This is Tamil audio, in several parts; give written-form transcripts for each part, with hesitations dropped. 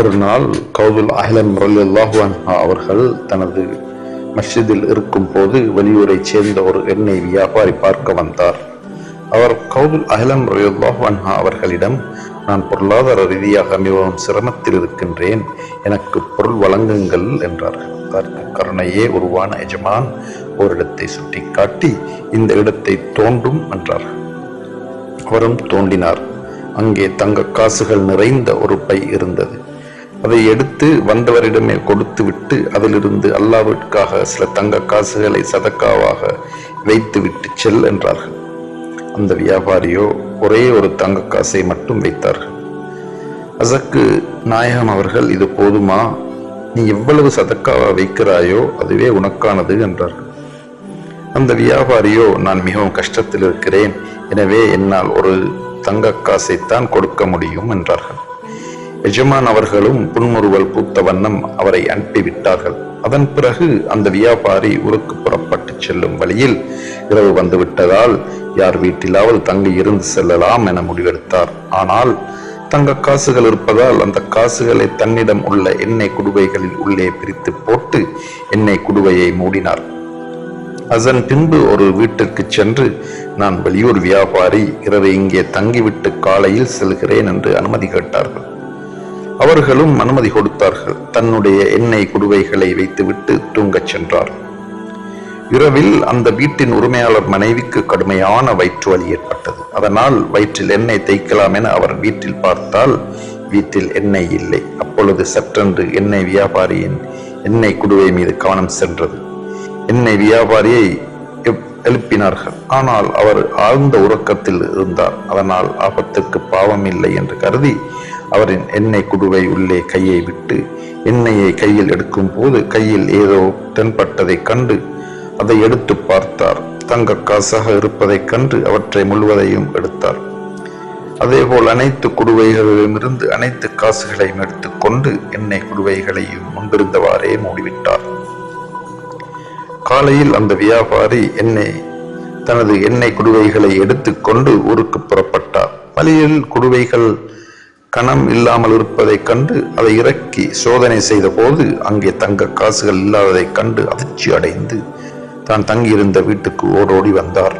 ஒரு நாள் கௌதுல் அஹ்லம் ரலியல்லாஹு அன்ஹா அவர்கள் தனது மஸ்ஜிதில் இருக்கும் போது வெளியூரைச் சேர்ந்த ஒரு எண்ணெய் வியாபாரி பார்க்க வந்தார். அவர் கௌதுல் அஹ்லம் ரலியல்லாஹு அன்ஹா அவர்களிடம், நான் பொருளாதார ரீதியாக மிகவும் சிரமத்தில் இருக்கின்றேன், எனக்கு பொருள் வழங்குங்கள் என்றார்கள். அதற்கு கருணையே உருவான எஜமான் ஓரிடத்தை சுட்டி காட்டி, இந்த இடத்தை தோண்டும் என்றார்கள். அவரும் தோண்டினார். அங்கே தங்க காசுகள் நிறைந்த ஒரு பை இருந்தது. அதை எடுத்து வந்தவரிடமே கொடுத்து விட்டு அதிலிருந்து அல்லாஹ்விற்காக சில தங்க காசுகளை சதக்காவாக வைத்து விட்டு செல் என்றார்கள். அந்த வியாபாரியோ ஒரே ஒரு தங்க காசை மட்டும் வைத்தார்கள். அதற்கு நாயகம் அவர்கள், இது போதுமா? நீ எவ்வளவு சதக்காவா வைக்கிறாயோ அதுவே உனக்கானது என்றார்கள். அந்த வியாபாரியோ, நான் மிகவும் கஷ்டத்தில் இருக்கிறேன், எனவே என்னால் ஒரு தங்க காசைத்தான் கொடுக்க முடியும் என்றார்கள். எஜமான் அவர்களும் புன்முறுவல் பூத்த வண்ணம் அவரை அனுப்பிவிட்டார்கள். அதன் பிறகு அந்த வியாபாரி ஊருக்கு புறப்பட்டு செல்லும் வழியில் இரவு வந்துவிட்டதால் யார் வீட்டிலாவது தங்கி இருந்து செல்லலாம் என முடிவெடுத்தார். ஆனால் தங்க காசுகள் இருப்பதால் அந்த காசுகளை தன்னிடம் உள்ள எண்ணெய் குடுவைகளில் உள்ளே பிரித்து போட்டு எண்ணெய் குடுவையை மூடினார். அதன் பின்பு ஒரு வீட்டிற்கு சென்று, நான் வெளியூர் வியாபாரி, இரவு இங்கே தங்கிவிட்டு காலையில் செல்கிறேன் என்று அனுமதி கேட்டார்கள். அவர்களும் அனுமதி கொடுத்தார்கள். தன்னுடைய எண்ணெய் குடுவைகளை வைத்துவிட்டு தூங்கச் சென்றார். இரவில் அந்த வீட்டின் உரிமையாளர் மனைவிக்கு கடுமையான வயிற்று வலி ஏற்பட்டது. அதனால் வயிற்றில் எண்ணெய் தேய்க்கலாம் என அவர் வீட்டில் பார்த்தால் வீட்டில் எண்ணெய் இல்லை. அப்பொழுது சற்றென்று எண்ணெய் வியாபாரியின் எண்ணெய் குடுவை மீது கவனம் சென்றது. எண்ணெய் வியாபாரியை எழுப்பினார்கள். ஆனால் அவர் ஆழ்ந்த உறக்கத்தில் இருந்தார். அதனால் ஆபத்துக்கு பாவம் இல்லை என்று கருதி அவரின் எண்ணெய் குடுவை உள்ளே கையை விட்டு எண்ணெயை கையில் எடுக்கும் போது கையில் ஏதோ தென்பட்டதை கண்டு அதை எடுத்து பார்த்தார். தங்க காசாக இருப்பதைக் கண்டு அவற்றை முழுவதையும் எடுத்தார். அதேபோல் அனைத்து குடுவைகளிலுமிருந்து அனைத்து காசுகளையும் எடுத்துக்கொண்டு எண்ணெய் குடுவைகளையும் முன்பிருந்தவாறே மூடிவிட்டார். காலையில் அந்த வியாபாரி தனது எண்ணெய் குடுவைகளை எடுத்துக்கொண்டு ஊருக்கு புறப்பட்டார். வழியில் குடுவைகள் கணம் இல்லாமல் இருப்பதைக் கண்டு அதை இறக்கி சோதனை செய்த போது அங்கே தங்க காசுகள் இல்லாததைக் கண்டு அதிர்ச்சி அடைந்து தான் தங்கியிருந்த வீட்டுக்கு ஓடோடி வந்தார்.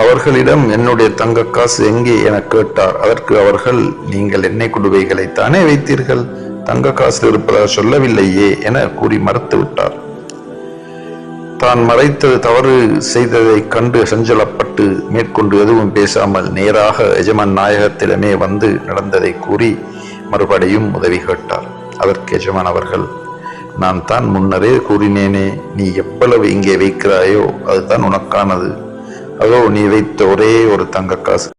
அவர்களிடம், என்னுடைய தங்க காசு எங்கே என கேட்டார். அதற்கு அவர்கள், நீங்கள் எண்ணெய் குடுவைகளை தானே வைத்தீர்கள், தங்க காசு இருப்பதாக சொல்லவில்லையே என கூறி மறுத்து விட்டார். தான் மறைத்தது தவறு செய்ததை கண்டு சஞ்சலப்பட்டு மேற்கொண்டு எதுவும் பேசாமல் நேராக எஜமான் நாயகத்திடமே வந்து நடந்ததை கூறி மறுபடியும் உதவி கேட்டார். அதற்கு எஜமான் அவர்கள், நான் தான் முன்னரே கூறினேனே, நீ எவ்வளவு இங்கே வைக்கிறாயோ அதுதான் உனக்கானது. அதோ நீ வைத்த ஒரே ஒரு தங்க காசு